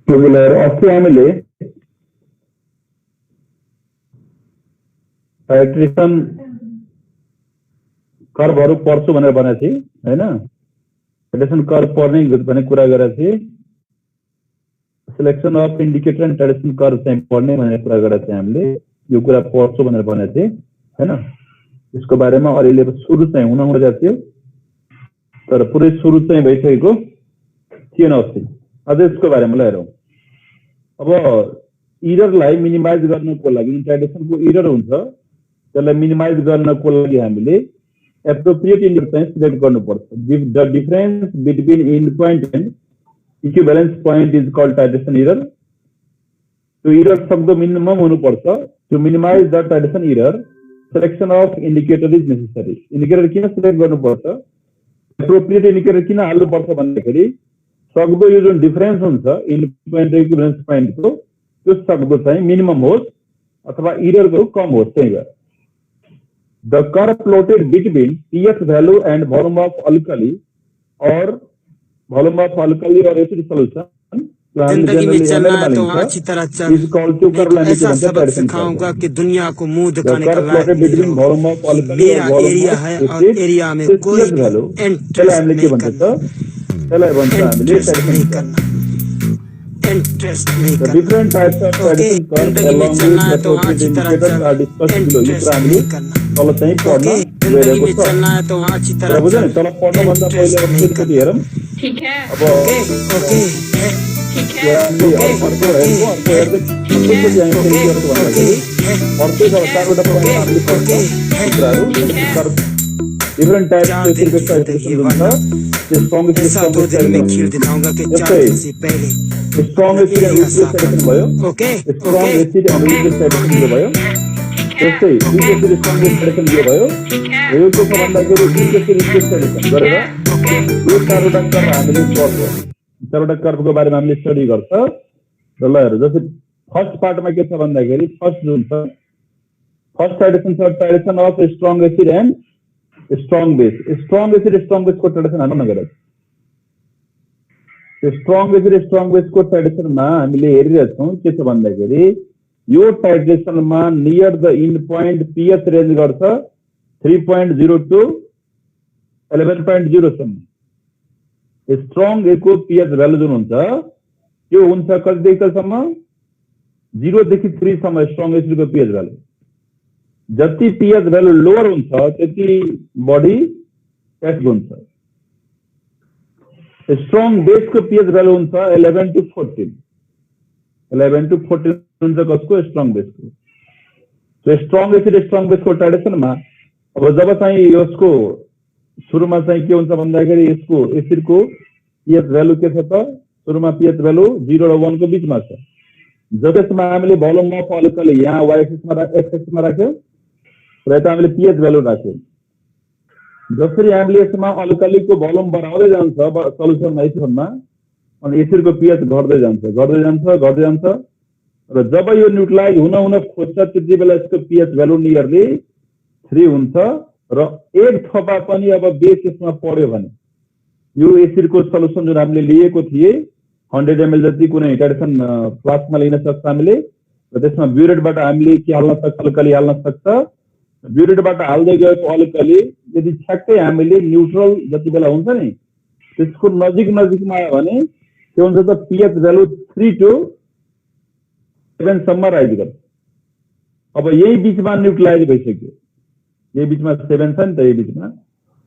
अस्ति हामीले टाइट्रेसन कर्वहरु पढ्छु भनेर भनेको थिए हैन। टाइट्रेसन कर्व पढ्ने भन्ने कुरा गरेको थिए। Selection of indicator and titration curve चाहिँ पढ्ने भनेर कुरा गरेको थिए हामीले। यो कुरा पढ्छु भनेर भनेको थिए हैन। यसको बारेमा अहिले सुरु चाहिँ हुन गएको थियो, तर पुरै सुरु चाहिँ भइसकेको थिएन अस्ति। अझ यसको बारेमा हेरौँ। अब इररलाई मिनिमाइज गर्नको लागि टाइट्रेसनको इरर हुन्छ, त्यसलाई मिनिमाइज गर्नको लागि हामीले एप्रोप्रिएट इन्डिकेटर चाहिँ सिलेक्ट गर्नुपर्छ। The difference between end point and equivalence point is called titration error. त्यो इरर सक्दो मिनिमम हुनुपर्छ। To minimise the titration error selection of indicator is necessary. Indicator किन सिलेक्ट गर्नुपर्छ, एप्रोप्रिएट इन्डिकेटर किन हाल्नुपर्छ भन्दाखेरि सक्दो यो जुन डिफरेन्स हुन्छ इन्ड पोइन्ट र इक्विभ्यालेन्स पोइन्टको त्यो सक्दो चाहिँ मिनिमम होस् अथवा इररको कम होस्। त्यही भएर the curve plotted between pH value and volume of alkali or acid solution जिंदगी में चलना है तो अच्छी तरह चल। ऐसा सबक सिखाऊंगा कि दुनिया को मुंह दिखाने का लायक नहीं रहो। मेरा एरिया है और एरिया में कोई इंटरेस्ट नहीं करना, इंटरेस्ट नहीं करना, इंटरेस्ट नहीं करना। Different types of titration curve along with the indicators are discussed below। ये कुरा हामीले तल चाहिँ पढ्न जिंदगी में चलना है तो अच्छी तरह बुझ्नु। तल पढ्न भन्दा पहिले एकचोटि हेरौँ। ठीक है। अब ओके ठीक है। अर्को हेर्दै त्यसपछि हामी फेरि अर्को भन्दाखेरि अर्को चारवटा पोइन्ट हामीले पढ्छौँ कुराहरू। डिफरेंट टाइप्स ऑफ टाइट्रेसन हुन्छ। जो स्ट्रॉन्ग खेल दिखाऊंगा कि 4 दिन से पहले strong acid and weak titration भयो। Okay strong acid and weak titration जो भयो, त्यस्तै वीक एसिड स्ट्रॉन्ग टाइट्रेसन जो भयो। यो के छ भन्दाखेरि वीक एसिड वीक टाइट्रेसन गरेर यो चारवटा कर्व हामीले पढ्छौँ। चारवटा कर्वको बारेमा हामीले स्टडी गर्छ। ल हेरौँ। जस्तै फर्स्ट पार्टमा के छ भन्दाखेरि फर्स्ट जुन छ फर्स्ट टाइट्रेसन छ titration of strong acid and strong base. Strong acid strong base को टाइट्रेसन हाल्न नगरेको। स्ट्रॉन्ग एसिड स्ट्रॉन्ग बेस को टाइट्रेसनमा हामीले हेरिरहेछौँ के छ भन्दाखेरि यो टाइट्रेसनमा near the end point pH range गर्छ 3.0 टु 11.0 सम्म। स्ट्रॉन्ग को pH भ्यालु जुन हुन्छ त्यो हुन्छ कतिसम्म 0 देखि 3 सम्म स्ट्रॉन्ग एसिडको pH भ्यालु। जति pH भ्यालु लोअर हुन्छ त्यति बढी एसिड हुन्छ। स्ट्रॉन्ग बेस को pH भ्यालु हुन्छ 11 टु 14। 11 टु 14 हुन्छ कसको स्ट्रॉन्ग बेस को। तो स्ट्रॉन्ग एसिड स्ट्रॉन्ग बेस को टाइट्रेसनमा अब जब चाहिँ यसको सुरुमा चाहिँ के हुन्छ भन्दाखेरि यसको एसिड को pH भ्यालु के छ त सुरुमा pH भ्यालु 0 र 1 को बीचमा छ। जब यसमा हामीले भोल्युम अफ अल्कली यहाँ y एक्सिस मा राख्यौं र यता हामीले pH भ्यालु राख्यौं। जसरी हामीले यसमा अल्कलीको भोल्युम बढाउँदै जान्छ सल्युसनमा एसिडमा अनि एसिडको pH घट्दै जान्छ र जब यो न्यूट्रलाइज हुन खोज्छ त्यति बेला यसको pH भ्यालु नियरली 3 हुन्छ र एक थोपा पनि अब बेस यसमा पर्यो भने यो एसिडको सल्युसन जुन हामीले लिएको थिए 100 ml जति कुनै टाइट्रेसन फ्लास्कमा लिन सक्छ हामीले र त्यसमा ब्युरेटबाट हामीले के हाल्न सक्छ अल्कली हाल्न सक्छ। ब्युरेटबाट हाल्दै गएको अल्कली यदि ठ्याक्कै हामीले न्यूट्रल जति बेला हुन्छ नि त्यसको नजिकमा आयो भने के हुन्छ त pH भ्यालु 3 टु 7 सम्म राइज गर्छ। अब यही बीचमा न्यूट्रलाइज भइसक्यो। यही बीचमा 7 छ नि त, यही बीचमा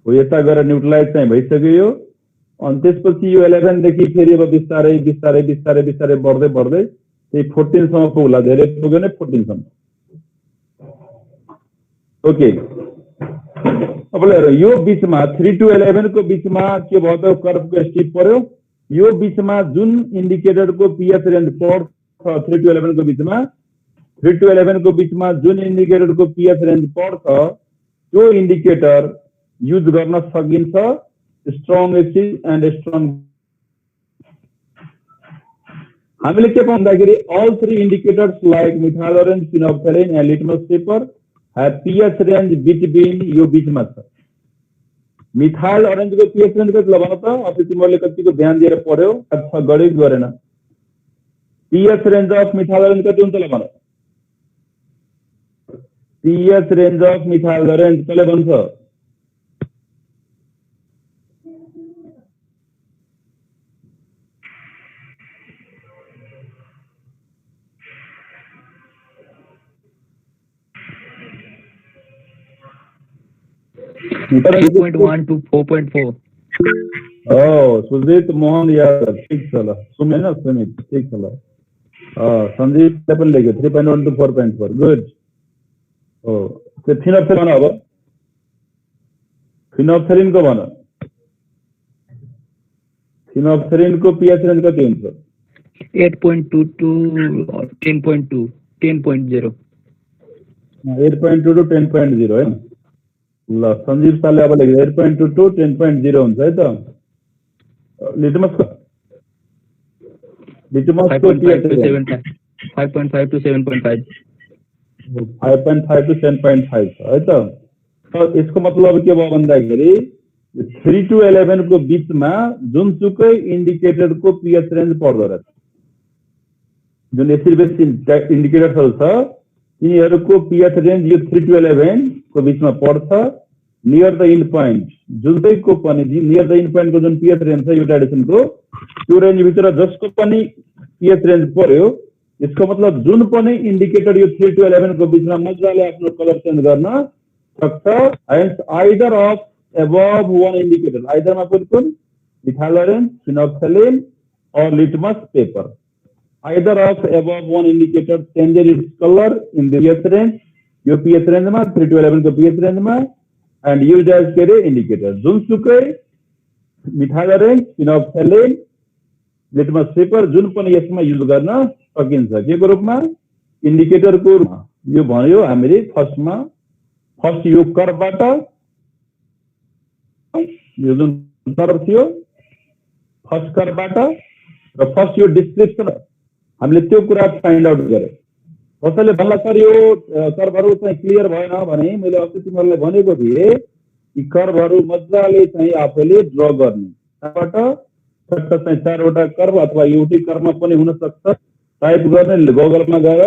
हो। यता गएर न्यूट्रलाइज चाहिँ भइसक्यो यो। अनि त्यसपछि यो 11 देखि फेरि अब बिस्तारै बढ्दै त्यही 14 सम्म पुग्ला। धेरै पुग्यो भने 14 सम्म। ओके। अब हेरौँ यो बीचमा 3 टु 11 को बीचमा के भयो त कर्वको स्टिप पर्यो। यो बीचमा जुन इन्डिकेटरको pH रेन्ज पर्छ 3 टु 11 को बीचमा जुन इन्डिकेटरको pH रेन्ज पर्छ त्यो इन्डिकेटर युज गर्न सकिन्छ स्ट्रॉन्ग एसिड एन्ड स्ट्रॉन्ग। हामीले के भन्दाखेरि all 3 indicators like methyl orange, phenolphthalein and litmus paper have pH range between यो बीचमा छ। मिथाइल ऑरेंज को pH रेन्ज कति ल भन त। अस्ति तिमीहरुले कतिको ध्यान दिएर पढ्यौ अथवा गरे गरेन? pH रेंज अफ मिथाइल कति हुन्छ ल भन pH range of methyl range कसले भन्छ Two point one to 4.4. Oh, Sujit Mohan Yadav ठीक चला सुमित ना सुमित ठीक चला संदीप पेपर लेके 3.1 to 4.4 गुड ओ तो फिनोप्थेलिन बना अब फिनोप्थेलिन को बना फिनोप्थेलिन को पीएच रेंज का तीन सौ 8.2 to 10.2 10.0 8.2 to 10.0 है ल संजीव साले अब लेके 8.2 to 10.0 हुन्छ है त लिटमस को 5.5 to 7.5 5.5 to 7.5 5.5 to 10.5 है त तो इसको मतलब के भयो भन्दाखेरि 3 to 11 को बीचमा जुनसुकै इन्डिकेटर को पीएच रेंज पर्दो रहेछ जुन एसिड बेस इन्डिकेटरहरु छ यिनीहरुको पीएच रेंज यो 3 to 11 को बीचमा पर्छ नियर द इन्ड पॉइंट जुनैको पनि नियर द इन्ड पॉइंट को जुन पीएच रेंज छ युटाइडेसन को त्यो रेंज भित्र जसको पनि पीएच रेंज पर्यो यसको मतलब जुन पनि इन्डिकेटर यो 3 to 11 को बीचमा मजाले आफ्नो कलर चेन्ज गर्न सक्छ and either of above one indicator either मा कुन methyl फिनोप्थेलिन or litmus paper either of above one indicator changes its color in the pH range यो pH range मा 3 to 11 को pH range मा and used as के indicator जुनसुकै methyl फिनोप्थेलिन litmus paper जुन पनि यसमा युज गर्न सकिन्छ के को रूपमा इन्डिकेटर को यो भन्यो हामीले फर्स्ट यो कर्वबाट यो जुन कर्व थियो फर्स्ट कर्वबाट र फर्स्ट यो डिस्क्रिप्सन हामीले त्यो कुरा फाइन्ड आउट गरे कसैले भन्ला सर यो कर्वहरु चाहिँ क्लियर भएन भने मैले अस्ति तिमीहरुलाई भनेको थिए यी कर्वहरु मजाले चाहिँ आफैले ड्रा गर्ने त्यहाँबाट फक्त चाहिँ चारवटा कर्व अथवा एउटै कर्वमा पनि हुन सक्छ टाइप गर्ने गुगलमा गएर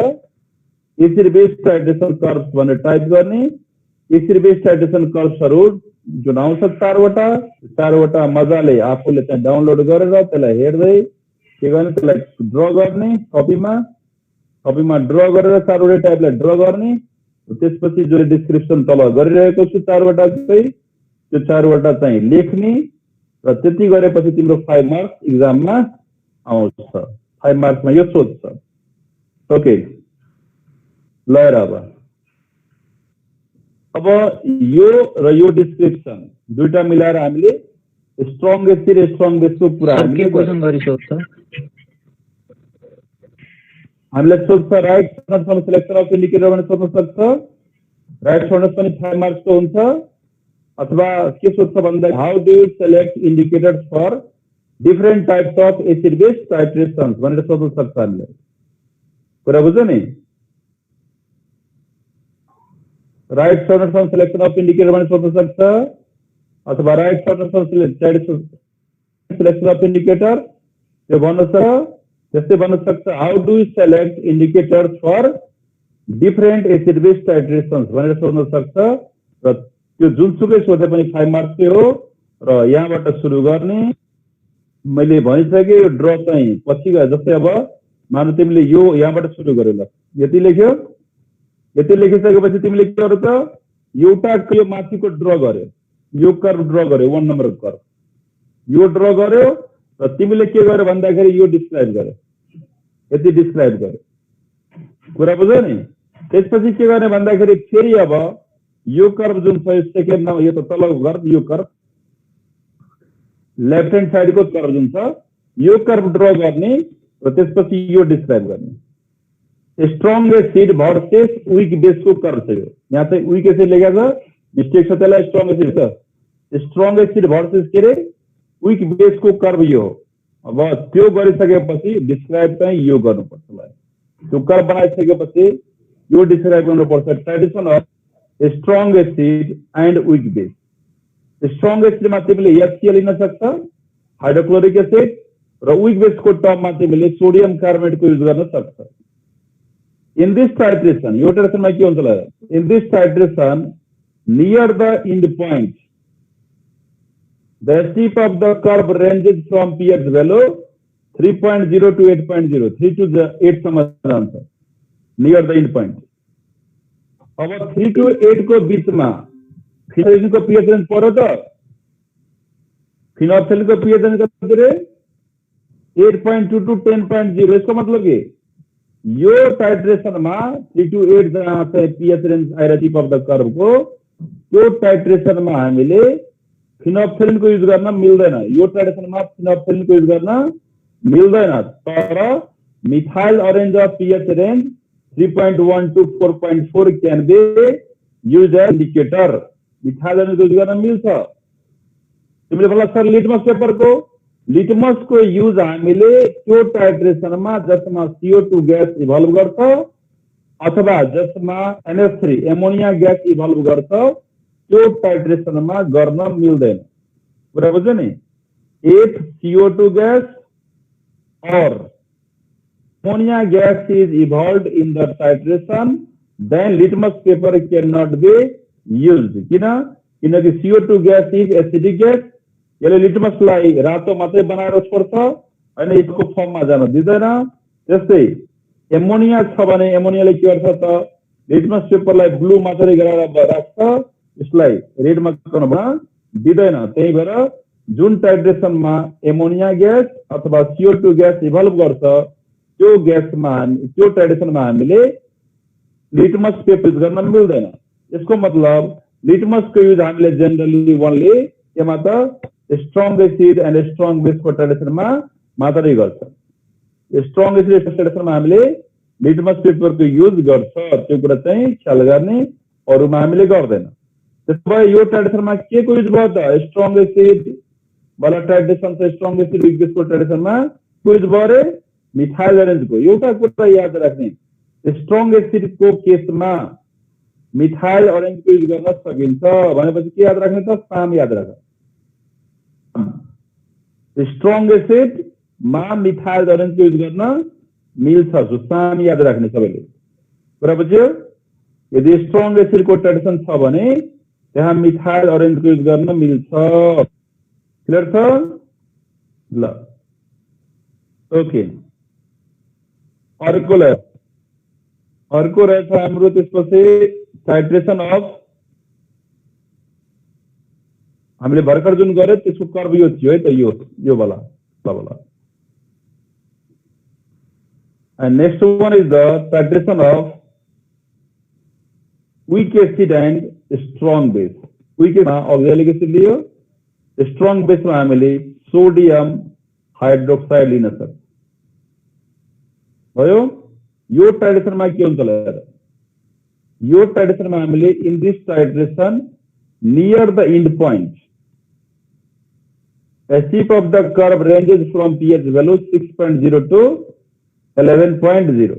एसिड बेस टाइट्रेसन कर्व्स भनेर टाइप गर्ने एसिड बेस टाइट्रेसन कर्व्सहरु जुन आउँछ चारवटा मजाले आफूले चाहिँ डाउनलोड गरेर त्यसलाई हेर्दै के गर्ने त्यसलाई ड्रा गर्ने कपीमा ड्रा गरेर चारवटा टाइपलाई ड्रा गर्ने त्यसपछि जो डिस्क्रिप्सन तल गरिरहेको छु चारवटा चाहिँ त्यो चारवटा चाहिँ लेख्ने र त्यति गरेपछि तिम्रो 5 मार्क्स एक्जाममा आउँछ 5 मार्क्समा यो सोध्छ ओके ल अब यो र यो डिस्क्रिप्सन दुईटा मिलाएर हामीले स्ट्रङ एसिड स्ट्रङ बेसको कुरा के क्वेशन गरि सोध्छ हामीले सोध्छ right from selection of indicator भने सोध्न सक्छ राइट फर्नेस पनि 5 मार्क्स को हुन्छ अथवा के सोध्छ भन्दा how do you select indicators for different types of acid base titrations भनेर सोध्न सक्छ हामीले कुरा बुझ्यो नि write furnace from selection of indicator भने सोध्न सक्छ अथवा write furnace from selection of indicator त्यो भन्न सक्छ त्यस्तै भन्न सक्छ how do you select indicators for different acid base titrations भनेर सोध्न सक्छ र त्यो जुनसुकै सोधे पनि 5 मार्क्स हो र यहाँबाट सुरु गर्ने मैले भनिसके यो ड्र चाहिँ पछि गए जस्तै अब मानु तिमीले यो यहाँबाट सुरु गर्यो ल यति लेख्यो यति लेखिसकेपछि तिमीले के गर्यो त एउटा यो माथिको ड्र गर्यो यो कर्व ड्र गर्यो 1 नम्बर कर्व यो ड्र गर्यो र तिमीले के गर्यो भन्दाखेरि यो डिस्क्राइब गर्यो यति डिस्क्राइब गर्यो कुरा बुझ्यो नि त्यसपछि के गर्ने भन्दाखेरि फेरि अब यो कर्व जुन छ सेकेन्ड मा यो त तलको कर्व यो कर्व लेफ्ट ह्यान्ड साइड को कर्व जुन छ यो कर्व ड्र गर्ने र त्यसपछि यो डिस्क्राइब गर्ने strong acid versus weak base को कर्व छ यो यहाँ चाहिँ वीक एसिड लेखेको छ मिस्टेक छ त्यसलाई स्ट्रङ एसिड छ स्ट्रङ एसिड भर्सेस के रे वीक बेस को कर्व यो अब त्यो गरिसकेपछि डिस्क्राइब चाहिँ यो गर्नुपर्छ ल त्यो कर्व बनाइसकेपछि यो डिस्क्राइब गर्नुपर्छ tradition of strong acid and weak base strong acid मा तिमीले HCl लिन सक्छ हाइड्रोक्लोरिक एसिड र विक बेसको टर्ममा चाहिँ हामीले सोडियम कार्बोनेटको युज गर्न सक्छ। इन दिस टाइट्रेसन, यो टाइट्रेसनमा के हुन्छ होला, in this titration near the end point the steep of the curve ranges from pH value 3.0 to 8.0, 3 to 8 सम्म जान्छ नियर द एन्ड पोइन्ट। अब 3 to 8 को बीचमा फिनोप्थेलिनको पीएच रेन्ज पर्यो त, फिनोप्थेलिनको पीएच रेन्ज कति रे 8.2 to 10.0। यसको मतलब के यो टाइट्रेसनमा 3 to 8 जहाँ चाहिँ पीएच रेन्ज आएर टिप अफ द कर्वको त्यो टाइट्रेसनमा हामीले फिनोप्थेलिनको युज गर्न मिल्दैन, यो टाइट्रेसनमा फिनोप्थेलिनको युज गर्न मिल्दैन। तर methyl orange of pH range 3.1 to 4.4 can be used as indicator, methyl orange use गर्न मिल्छ। तिमीले भन्ला सर लिटमस पेपर को, लिटमस को यूज हामीले त्यो टाइट्रेसनमा जसमा CO2 ग्यास इभल्भ गर्छ अथवा जसमा NH3 एमोनिया ग्यास इभल्भ गर्छ त्यो टाइट्रेसनमा गर्न मिल्दैन। कुरा बुझ्यो नि? If CO2 gas or ammonia gas is evolved in the titration, then litmus paper cannot be used. किनकि CO2 gas is acidic gas, यसले लिटमसलाई रातो मात्रै बनाएर छोड्छ अनि यसको फर्ममा जान दिँदैन। त्यस्तै एमोनिया छ भने एमोनियाले के गर्छ त लिटमस पेपरलाई ब्लू मात्रै गरेर राख्छ, यसलाई रेडमा गर्न दिँदैन। त्यही भएर जुन टाइट्रेसनमा एमोनिया ग्यास अथवा CO2 ग्यास इभल्भ गर्छ त्यो ग्यासमा त्यो टाइट्रेसनमा हामीले लिटमस पेपर युज गर्न मिल्दैन। यसको मतलब लिटमसको युज हामीले जेनरली ओन्ली केमा त स्ट्रङ एसिड एन्ड स्ट्रङ बेसको टाइट्रेसनमा मात्रै गर्छ। स्ट्रङ एसिड टाइट्रेसनमा हामीले लिटमस पेपरको युज गर्छ, त्यो कुरा चाहिँ ख्याल गर्ने, अरूमा हामीले गर्दैन। त्यसो भए यो टाइट्रेसनमा के को युज भयो त? स्ट्रङ एसिड वाला टाइट्रेसन छ, स्ट्रङ एसिड विक बेसको टाइट्रेसनमा युज भयो रे मिथाइल ऑरेन्जको। एउटा कुरा याद राख्ने, स्ट्रङ एसिडको केसमा मिथाइल ऑरेन्जको युज गर्न सकिन्छ भनेपछि के याद राख्ने त? साम याद राख। स्ट्रङ एसिडमा मिथाइल ऑरेन्जको युज गर्न मिल्छ, सो साम याद राख्ने सबैले। कुरा बुझ्यो? यदि स्ट्रङ एसिडको टाइट्रेसन छ भने त्यहाँ मिथाइल ऑरेन्जको युज गर्न मिल्छ। क्लियर छ? ल ओके, अर्को रहेछ हाम्रो त्यसपछि टाइट्रेसन अफ, हामीले भर्खर जुन गर्यो त्यसको कर्व यो थियो है त, यो वाला वाला। And next one is the titration of weak acid and strong base. Weak oxalic acid लियो, स्ट्रङ बेसमा हामीले सोडियम हाइड्रोक्साइड लिन सक्छ। भयो? यो टाइट्रेसनमा के हुन्छ होला? यो टाइट्रेसनमा हामीले in this titration near the end point steep of the curve ranges from pH value 6.0 to 11.0,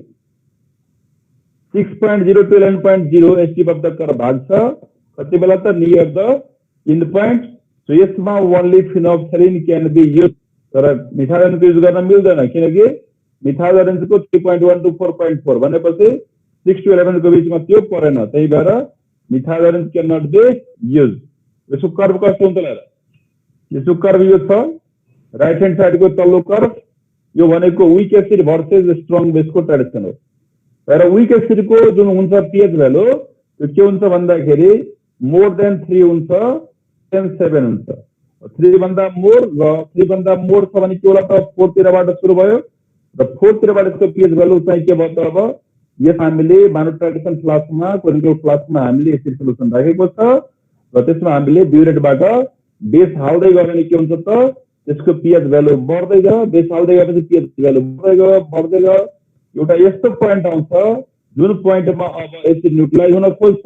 6.0 to 11.0 steep of the curve भाग छ कति बेला त? Near the end point. So यसमा only phenolphthalein can be use, तर methyl ऑरेन्जको use गर्न मिल्दैन किनकि मिथाइल ऑरेन्जको 3.1 to 4.4 भनेपछि 6 to 11 को बीचमा त्यो परेन। त्यही भएर methyl orange can not be use. यसको कर्व कस्तो हुन्छ होला? यसको कर्व यो छ, राइट ह्यान्ड साइडको तल्लो कर्व, यो भनेको विक एसिड भर्सेस स्ट्रङ बेसको टाइट्रेसन हो। तर विक एसिडको जुन हुन्छ पीएच भ्यालु त्यो के हुन्छ भन्दाखेरि मोर देन 3 हुन्छ, 7 हुन्छ। 3 भन्दा मोर र 3 भन्दा मोर छ भने के होला त? 4 तिरबाट सुरु भयो र 4 तिरबाट यसको पीएच भ्यालु चाहिँ के भयो त? अब यस हामीले मानव टाइट्रेसन फ्लास्कमा, क्लिनिकल फ्लास्कमा हामीले एसिड सोलुसन राखेको छ र त्यसमा हामीले ब्युरेटबाट बेस हाल्दै गयो भने के हुन्छ त? त्यसको पीएच भ्यालु बढ्दै गयो, बेस हाल्दै गएपछि पीएच भ्यालु बढ्दै गयो। एउटा यस्तो पोइन्ट आउँछ जुन पोइन्टमा अब एसिड न्युट्रलाइज हुन खोज्छ।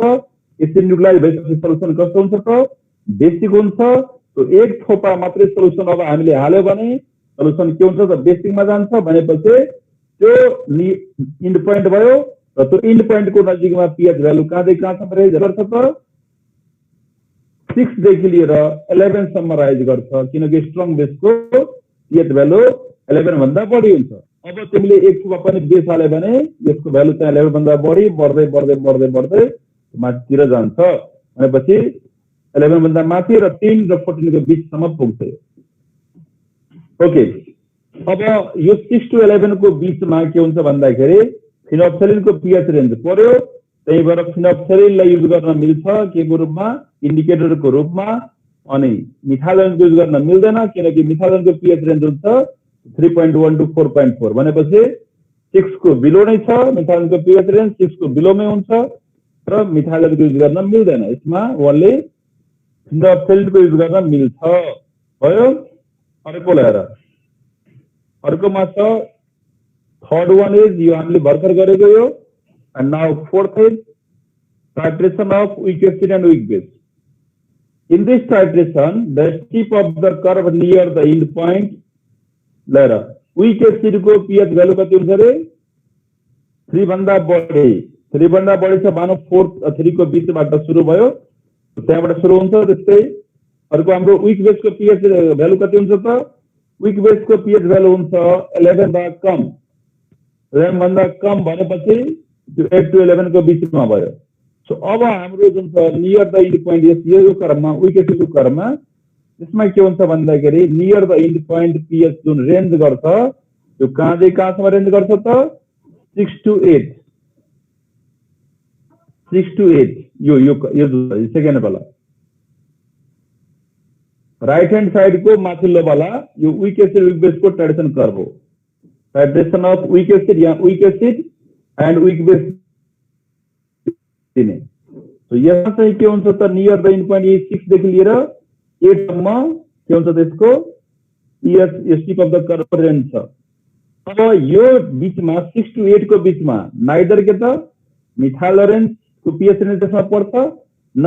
एसिड न्युट्रलाइज भएपछि सोलुसन कस्तो हुन्छ त? बेसिक हुन्छ। तो एक थोपा मात्रै सोलुसन अब हामीले हाल्यो भने सोलुसन के हुन्छ त? बेसिकमा जान्छ भनेपछि त्यो इन्ड पोइन्ट भयो र त्यो इन्ड पोइन्टको नजिकमा पीएच भ्यालु कहाँदेखि कहाँसम्म राइज गर्छ त? 6 देखि लिएर 11 सम्म राइज गर्छ किनकि स्ट्रङ बेसको पीएच भ्यालु 11 भन्दा बढी हुन्छ। अब तिमीले एक थोपा पनि बेस हाल्यो भने यसको भ्यालु चाहिँ 11 भन्दा बढी बढ्दै बढ्दै बढ्दै बढ्दै माथितिर जान्छ भनेपछि 11 भन्दा माथि र 3 र 14 को बीचसम्म पुग्छ। ओके, अब यो 6 to 11 को बीचमा के हुन्छ भन्दाखेरि फिनोक्सिलिनको पीएच रेन्ज पर्यो, त्यही भएर फिनोक्सिलिनलाई युज गर्न मिल्छ के को रूपमा, इन्डिकेटरको रूपमा, अनि मिथाइलोनको युज गर्न मिल्दैन किनकि मिथाइलोनको पीएच रेन्ज हुन्छ 3.1 to 4.4 भनेपछि 6 को बिलो नै छ मिथाइलोनको पीएच रेन्ज, 6 को बिलोमै हुन्छ र मिथाइलोनको युज गर्न मिल्दैन। यसमा ओन्ली फिनोक्सिलिनको युज गर्न मिल्छ। भयो, अर्को लिएर अर्कोमा छ थर्ड वान इज यो हामीले भर्खर गरेको यो, and now fourth is titration of weak acid and weak base. In this titration, the tip of the curve near the end point, लेर weak acid को pH भ्यालु कति हुन्छ रे 3 भन्दा बढी छ मानौ 4 3 को बीचबाट सुरु भयो, त्यहाँबाट सुरु हुन्छ। त्यस्तै अर्को हाम्रो weak base को pH भ्यालु कति हुन्छ त, weak base को pH भ्यालु हुन्छ 11 भन्दा कम, 11 भन्दा कम भनेपछि 8 to 11 को बीचमा भयो। सो अब हाम्रो जुन छ नियर द एन्ड पोइन्ट यो कर्ममा weak acid को कर्ममा यसमा के हुन्छ भन्दाखेरि near the end point pH जुन रेन्ज गर्छ त्यो कहाँदेखि कहाँसम्म रेन्ज गर्छ त 6 to 8 यो सेकेन्ड वाला राइट हैंड साइड को माथिल्लो वाला यो weak acid weak base को ट्रेडिसन कर्व हो। Tradition of weak acid yeah weak acid and weak base दिने। तो यहाँ चाहिँ के हुन्छ त नियर द एन्ड पोइन्ट 6 देखि लिएर 8 सम्म के हुन्छ त यसको pH tip of the curve range छ। अब यो बीचमा 6 to 8 को बीचमा नाइदर के त मिथाइलोरेन्ज को pH रेन्ज त्यसमा पर्छ, न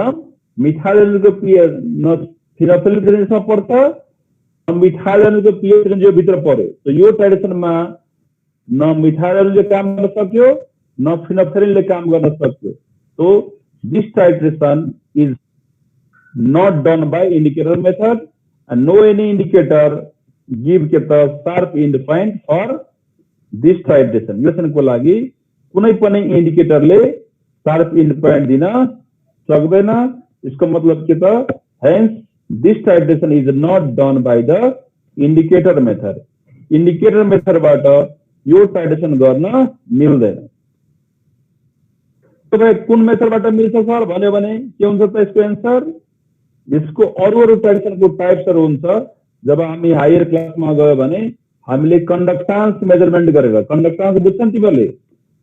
मिथाइलोरेन्ज को pH न फिनोक्सिलिन रेन्जमा पर्छ, न मिथाइलोरेन्ज को pH रेन्ज यो भित्र पर्यो। तो यो ट्रेडिसनमा न मिथाइलोरेन्जले काम गर्न सक्यो न फिनोक्सिलिनले काम गर्न सक्यो। तो this titration is not done by indicator method and no any indicator give के त sharp end point for this titration। यो को लागि कुनै पनि इन्डिकेटरले sharp end point दिन सक्दैन। इसको मतलब के त hence this titration is not done by the indicator method। indicator method बाट यो titration गर्न मिल्दैन। तो भाई कुन मेथडबाट मिल्छ सर भन्यो भने के हुन्छ त यसको एन्सर, यसको अरु ट्रेडिसन को टाइप्सहरु हुन्छ। जब हामी हायर क्लासमा गयो भने हामीले कन्डक्टान्स मेजरमेन्ट गरेर, कन्डक्टान्स बुझ्छन् तिमीहरूले,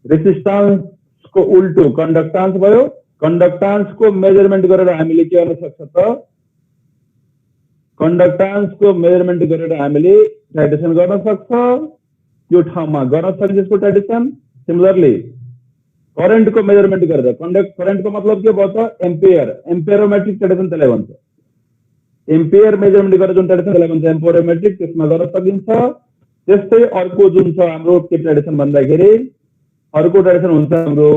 रेसिस्टेन्स को उल्टो कन्डक्टान्स भयो, कन्डक्टान्स को मेजरमेन्ट गरेर हामीले के गर्न सक्छ त कन्डक्टान्स को मेजरमेन्ट गरेर हामीले ट्रेडिसन गर्न सक्छ। यो ठाउँमा गर्न सक्छ यसको ट्रेडिसन। सिमिलरली करेन्ट को मेजरमेन्ट गरेर, करेन्ट को मतलब के भयो त एम्पियर, एम्पियरोमेट्रिक ट्रेडिसन त्यसलाई भन्छ। एम्पियर मेजरमेन्ट गरेर जुन ट्रेडिसन त्यसलाई भन्छ एम्पियरोमेट्रिक, त्यसमा गर्न सकिन्छ। त्यस्तै अर्को जुन छ हाम्रो के ट्रेडिसन भन्दाखेरि अर्को ट्रेडिसन हुन्छ हाम्रो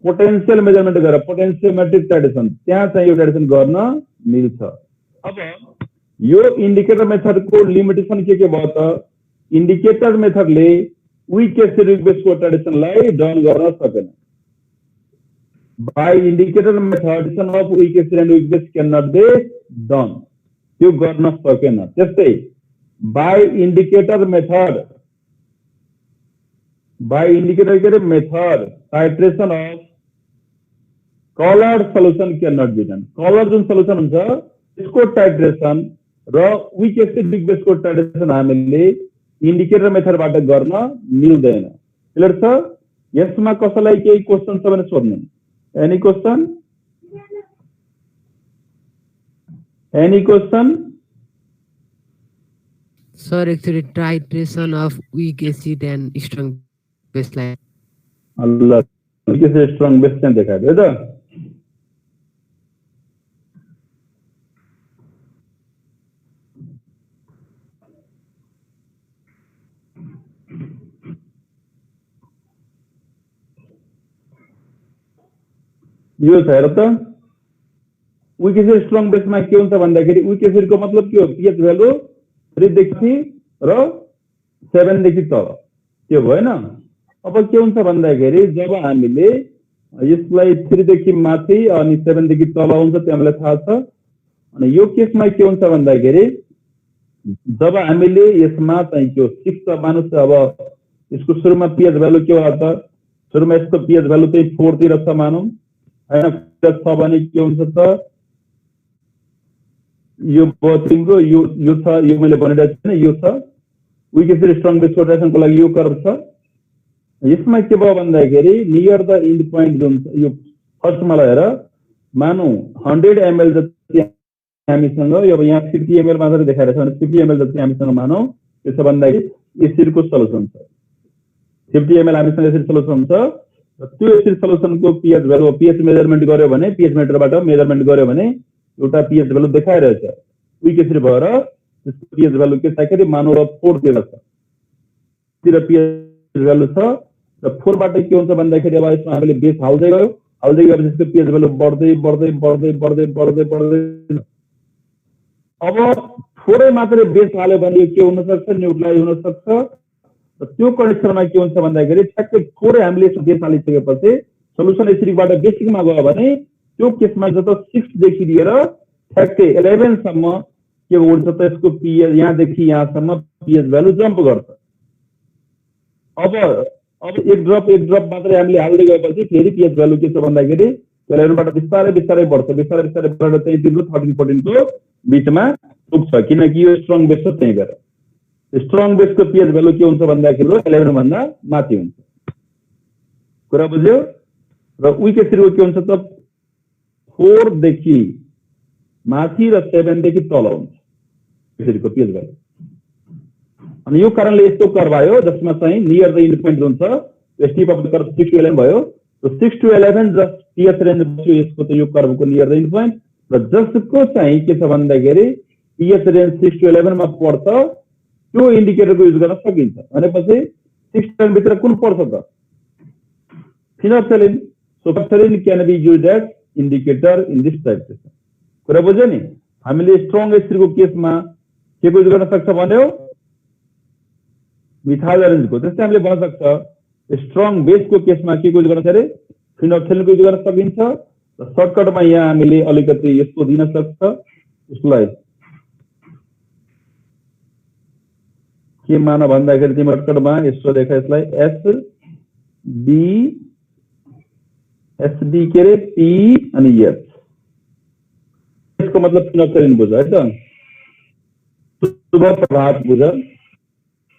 पोटेन्शियल मेजरमेन्ट गरेर, पोटेन्शियोमेट्रिक ट्रेडिसन, त्यहाँ चाहिँ यो ट्रेडिसन गर्न मिल्छ। अब यो इन्डिकेटर मेथड को लिमिटेसन के भयो त indicator मेथडले weak acid weak base को ट्रेडिसनलाई डन गर्न सकेन। by indicator method of weak acid and weak base cannot be done, त्यो गर्न सकेन। त्यस्तै by indicator method के method titration of colored solution cannot be done। Colour जुन सल्युसन हुन्छ त्यसको टाइट्रेसन र weak acid weak base को टाइट्रेसन हामीले इन्डिकेटर मेथडबाट गर्न मिल्दैन। क्लियर छ? यसमा कसैलाई केही क्वेशन छ भने सोध्नु। Any question? Any question? Sir, actually titration of weak acid and strong base line। Allah, weak acid strong base चाहिँ देखा दे त। यो छ हेर त weak acid strong base मा के हुन्छ भन्दाखेरि weak acid को मतलब के हो pH भ्यालु 3 देखि र 7 देखि तल त्यो भएन। अब के हुन्छ भन्दाखेरि जब हामीले यसलाई 3 देखि माथि अनि 7 देखि तल हुन्छ त्यो हामीलाई थाहा छ। अनि यो केसमा के हुन्छ भन्दाखेरि जब हामीले यसमा चाहिँ त्यो 6 मानुस अब यसको सुरुमा पीएच भ्यालु के होला त, सुरुमा यसको पीएच भ्यालु चाहिँ 4 तिर छ मानौं हैन, प्लस छ भने के हुन्छ त, यो तिम्रो यो छ, यो मैले भनिरहेको छु नि, यो छ विक एसिड स्ट्रङ बेस रोटेसनको लागि यो कर्भ छ। यसमा के भयो भन्दाखेरि नियर द इन्ड पोइन्ट जुन यो फर्स्टमा हेर मानौं 100 ml जति हामीसँग अब यहाँ 50 ml मात्र देखाइरहेछ भने 50 ml जति हामीसँग मानौं त्यसो भन्दाखेरि एसिडको सल्युसन छ, 50 ml हामीसँग एसिड सल्युसन छ र त्यो एसिड सल्युसनको पीएच भ्यालु पीएच मेजरमेन्ट गर्यो भने पीएच मिटरबाट मेजरमेन्ट गर्यो भने एउटा पीएच भ्यालु देखाइरहेछ विक एसिड भएर त्यसको पीएच भ्यालु के छ कि मानौं 4 तिर छ, तिर पीएच भ्यालु छ र 4 बाट के हुन्छ भन्दाखेरि अब यसमा हामीले बेस हाल्दै गएपछि त्यसको पीएच भ्यालु बढ्दै बढ्दै बढ्दै बढ्दै बढ्दै बढ्दै अब थोरै मात्रै बेस हाल्यो भने के हुन सक्छ, न्युट्रलाइज हुन सक्छ। र त्यो कन्डिसनमा के हुन्छ भन्दाखेरि ठ्याक्कै थोरै हामीले यसो बेस हालिसकेपछि सल्युसन एसिडबाट बेसिकमा गयो भने त्यो केसमा जब 6 देखि लिएर ठ्याक्कै 11 सम्म के हुन्छ त यसको पीएच यहाँदेखि यहाँसम्म पीएच भ्यालु जम्प गर्छ। अब एक ड्रप मात्रै हामीले हाल्दै गएपछि फेरि पीएच भ्यालु के छ भन्दाखेरि 11 बाट बिस्तारै बिस्तारै बढ्छ, बिस्तारै बिस्तारै बढेर चाहिँ तिम्रो 13-14 को बीचमा पुग्छ किनकि यो स्ट्रङ बेस छ। त्यही भएर स्ट्रङ बेसको पीएच भ्यालु के हुन्छ भन्दाखेरि 11 भन्दा माथि हुन्छ। कुरा बुझ्यो? र विक एसिडको के हुन्छ त 4 देखि माथि र 7 देखि तल हुन्छ एसिडको पीएच भ्यालु। अनि यो कारणले यस्तो कर्भ आयो जसमा चाहिँ नियर द इन्ड पोइन्ट हुन्छ स्टिप अफ द कर्भ 6 to 11 भयो। तो 6 to 11 जस्ट पीएच रेन्ज बस्यो यसको त यो कर्भको नियर द इन्ड पोइन्ट र जसको चाहिँ के छ भन्दाखेरि पीएच रेन्ज 6 to 11 मा पर्छ त्यो इन्डिकेटरको युज गर्न सकिन्छ। भनेपछि 6 to 11 भित्र कुन पर्छ त phenolphthalein. So phenolphthalein can be used as indicator in this titration. कुरा बुझ्यो नि? हामीले स्ट्रङ एसिडको केसमा के युज गर्न सक्छ भन्यो मिथाइलरेन्जको, त्यस्तै हामीले भन्न सक्छ स्ट्रङ बेसको केसमा के युज गर्न छ अरे फिनोल्फथालीनको युज गर्न सकिन्छ। र सर्टकटमा यहाँ हामीले अलिकति यस्तो दिन सक्छ यसलाई के मान भन्दाखेरि तिम्रो सर्टकटमा यस्तो देखा यसलाई एसडी के अरे पी अनि एस, यसको मतलब फिनोल्फथालीन बुझ है त। शुभ प्रभात बुझ।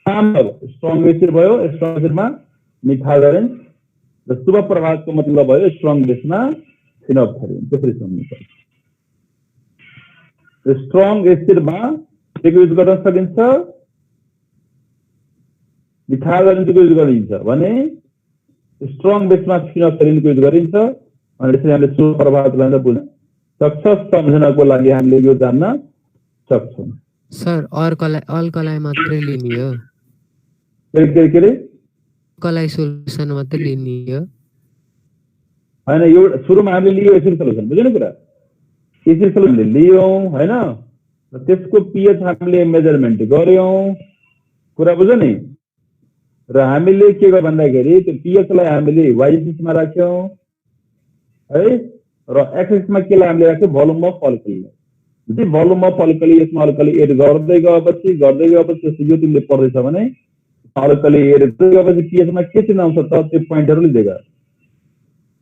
स्ट्रङ एसिड भयो, स्ट्रङ एसिडमा मिथाइलरेन्ज र शुभ प्रभातको मतलब भयो स्ट्रङ बेसमा फिनोल्फथालीन। त्यसरी सम्झिनुपर्छ। स्ट्रङ एसिडमा के युज गर्न सकिन्छ मिथाइलरेन्जको युज गरिन्छ भने स्ट्रङ बेसमा फिनोल्फथालीनको युज गरिन्छ। अनि त्यसरी हामीले शुभ प्रभातलाई बुझ्न सक्छ। सम्झनको लागि हामीले यो जान्न सक्छौँ। सर अल्कलाई मात्रै लिने हो? के रे अल्कलाई सोल्युसन मात्रै लिने हो हैन? यो सुरुमा हामीले लियो एसिड सल्युसन, बुझ्यो नि कुरा? एसिड सल्युसन लियौं हैन, र त्यसको पीएच हामीले मेजरमेन्ट गर्यौं। कुरा बुझ्यो नि? र हामीले के गर्यो भन्दाखेरि त्यो पीएच लाई हामीले वाइ एक्सिस मा राख्यौं है, र एक्स एक्सिस मा के लाई हामीले राख्यौं भोल्युम अफ अल्कली। यदि भोल्युम अफ अल्कली यसमा अल्कली एड गर्दै गएपछि यो तिमीले पढ्दै छ भने अल्कली एड गर्दै गएपछि पीएच मा के चिन्ह आउँछ त त्यो पोइन्टहरु लिँदै गयो।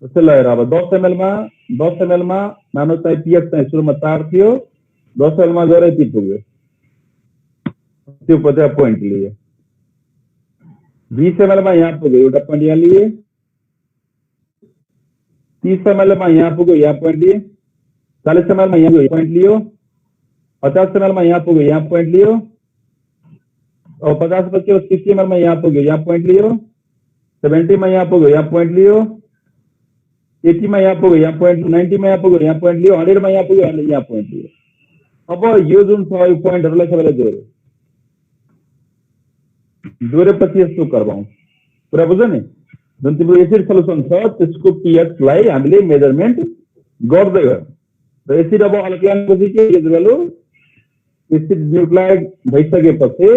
त्यसलाई हेर अब 10 ml मा मानव चाहिँ पीएच चाहिँ सुरुमा 4 थियो, 10 ml मा गएर यति पुग्यो, त्यो पछि पोइन्ट लिए। 20 ml मा यहाँ पुग्यो, एउटा पोइन्ट यहाँ लिए। 30 ml मा यहाँ पुग्यो, यहाँ पोइन्ट लिए। 40 ml मा यहाँ पोइन्ट लियो। 50 ml मा यहाँ पुग्यो, यहाँ पोइन्ट लियो। और 50 पछि 60 ml मा यहाँ पुग्यो, यहाँ पोइन्ट लियो। 70 मा यहाँ पुग्यो, यहाँ पोइन्ट लियो। 80 मा यहाँ पुग्यो, यहाँ पोइन्ट, 90 मा यहाँ पुग्यो, यहाँ पोइन्ट लियो। 100 मा यहाँ पुग्यो, यहाँ पोइन्ट लियो। अब यो जुन छ यो पोइन्टहरुलाई सबैलाई जोडेपछि यस्तो करबाउँ। कुरा बुझ्यो नि? जुन तिम्रो एसिड सल्युसन छ त्यसको पीएच लाई हामीले मेजरमेन्ट गर्दै गयौं। र एसिड अब अल्कलाइन पछि के भ्यालु एसिड न्यूट्रलाइज भइसकेपछि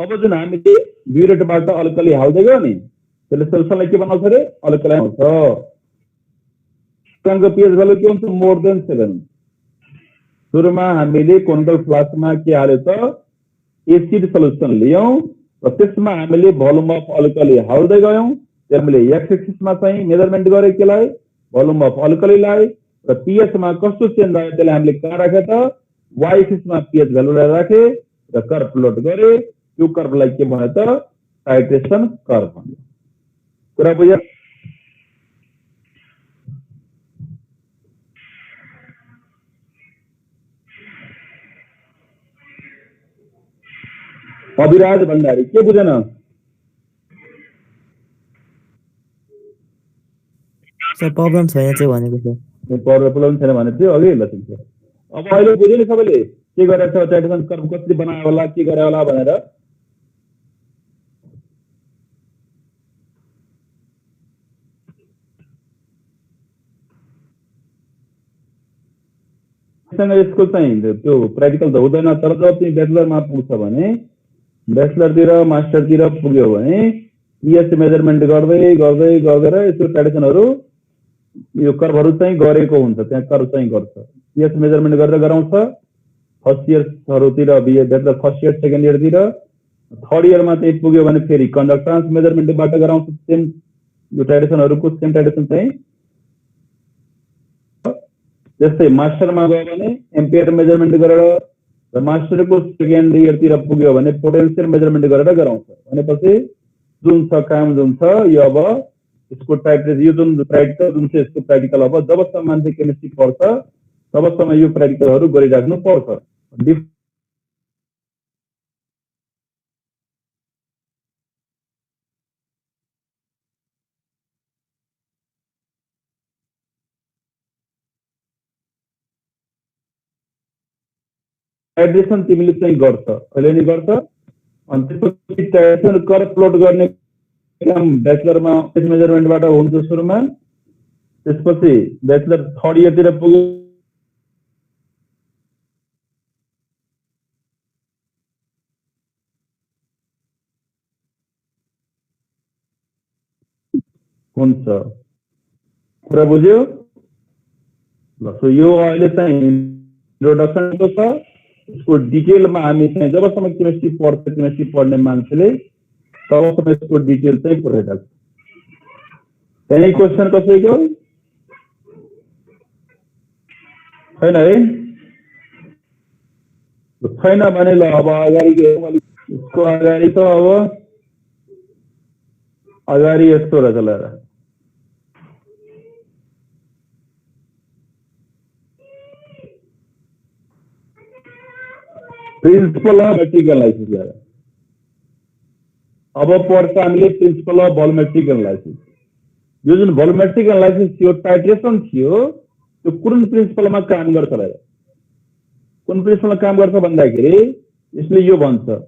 अब जुन हामीले ब्युरेटबाट अल्कली हाल्दै गयो नि त्यसले सल्युसनलाई के बनाउँछ रे अल्कलाइन हुन्छ स्ट्रङको pH भ्यालु के हुन्छ मोर देन 7 सुरुमा हामीले कोनिकल फ्लास्कमा के हाल्यो त एसिड सल्युसन लियौं र त्यसमा हामीले भोल्युम अफ अल्कली हाल्दै गयौं त्यहाँ हामीले x एक्सिसमा चाहिँ मेजरमेन्ट गरे केलाई भोल्युम अफ अल्कलीलाई र pH मा कस्तो चेन्ज आयो त्यसलाई हामीले कहाँ राखे त y एक्सिसमा pH भ्यालुलाई राखे र कर्भ प्लट गरे त्यो कर्भलाई के भन्यो त टाइट्रेसन कर्भ भन्यो कुरा बुझ्यो अविराज भण्डारी के बुझेन सर प्रब्लम छैन चाहिँ भनेको सर प्रब्लम छैन भने चाहिँ अघि ल ठिक छ अब अहिले बुझ्यो नि सबैले के गरेछ टाइट्रेसन कर्भ कसरी बनायो होला के गरे होला भनेर यसको चाहिँ त्यो प्र्याक्टिकल त हुँदैन तर जब चाहिँ ब्याचलरमा पुग्छ भने ब्याचलरतिर मास्टरतिर पुग्यो भने pH मेजरमेन्ट गर्दै गर्दै गरेर यसको टाइट्रेसनहरू यो कर्भहरू चाहिँ गरेको हुन्छ त्यहाँ कर्भ चाहिँ गर्छ pH मेजरमेन्ट गरेर गराउँछ फर्स्ट इयर्सहरूतिर ब्याचलर फर्स्ट इयर सेकेन्ड इयरतिर थर्ड इयरमा चाहिँ पुग्यो भने फेरि कन्डक्टान्स मेजरमेन्टबाट गराउँछ सेम यो टाइट्रेसनहरूको सेम टाइट्रेसन चाहिँ जस्तै मास्टरमा गयो भने एम्पियर मेजरमेन्ट गरेर र मास्टरको सेकेन्ड इयरतिर पुग्यो भने पोटेन्सियल मेजरमेन्ट गरेर गराउँछ भनेपछि जुन छ काम जुन छ यो अब यसको टाइट्रेस यो जुन प्र्याक्टिकल जुन छ यसको प्र्याक्टिकल अब जबसम्म मान्छे केमिस्ट्री पढ्छ तबसम्म यो प्र्याक्टिकलहरू गरिराख्नु पर्छ टाइट्रेसन तिमीले चाहिँ गर्छ अहिले नि गर्छ अनि त्यसपछि टाइट्रेसन कर्भ प्लट गर्ने काम ब्याचलरमा मेजरमेन्टबाट हुन्छ सुरुमा त्यसपछि ब्याचलर थर्ड इयरतिर पुग्यो हुन्छ कुरा बुझ्यो ल सो यो अहिले चाहिँ इन्ट्रोडक्सनको छ इसको डिटेलमा हामी चाहिँ जबसम्म केमिस्ट्री पढ्छ केमिस्ट्री पढ्ने मान्छेले तबसम्म यसको डिटेल चाहिँ पुऱ्याइरहेको छ एनी क्वेसन कसैको छैन है छैन भने ल अब अगाडि यसको अगाडि त अब अगाडि यस्तो रहेछ ल प्रिन्सिपल अफ मेट्रिक एनालाइसिस गरेर अब पढ्छ हामीले प्रिन्सिपल अफ भोल्युमेट्रिक एनालाइसिस यो जुन भोल्युमेट्रिक एनालाइसिस थियो टाइट्रेसन थियो त्यो कुन प्रिन्सिपलमा काम गर्छ र कुन प्रिन्सिपलमा काम गर्छ भन्दाखेरि यसले यो भन्छ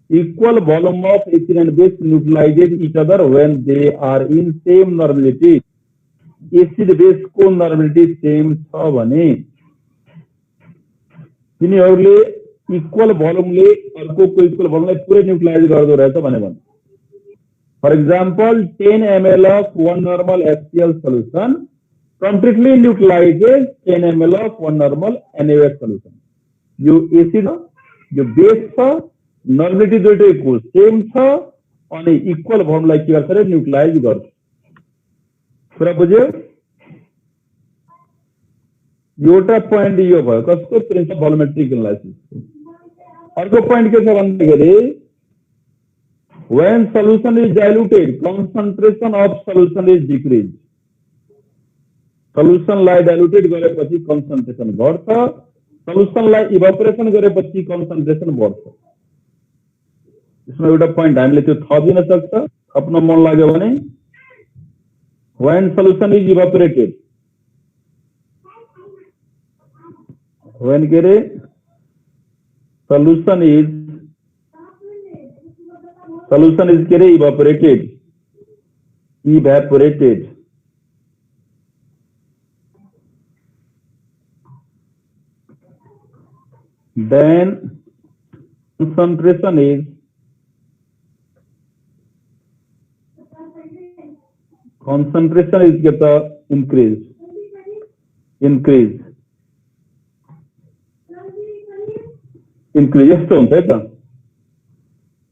equal volume of acid and base neutralizes each other when they are in same normality acid बेसको नर्मलिटी सेम छ भने तिनीहरूले इक्वल भोल्युमले अर्कोको इक्वल भोल्युमलाई पुरै न्यूट्रलाइज गर्दो रहेछ भने for example 10 ml of one normal HCl solution completely neutralizes 10 ml of one normal NaOH solution. यो एसिड यो बेस छ नर्मलिटी दुईटैको सेम छ अनि इक्वल भोल्युमलाई के गर्छ रे न्यूट्रलाइज गर्छ कुरा बुझ्यो एउटा पोइन्ट यो भयो कसको प्रिन्सिपल भोल्युमेट्रिक एनालाइसिस अर्को पोइन्ट के छ भन्दाखेरि when solution is diluted concentration of solution is decreased solution लाई diluted गरेपछि concentration बढ्छ solution लाई evaporation गरेपछि concentration बढ्छ यसमा एउटा पोइन्ट हामीले त्यो थपिन सक्छ थप्न मन लाग्यो भने when solution is evaporated when के रे solution is के रे evaporated then concentration is concentration is get the increase यस्तो हुन्छ है त।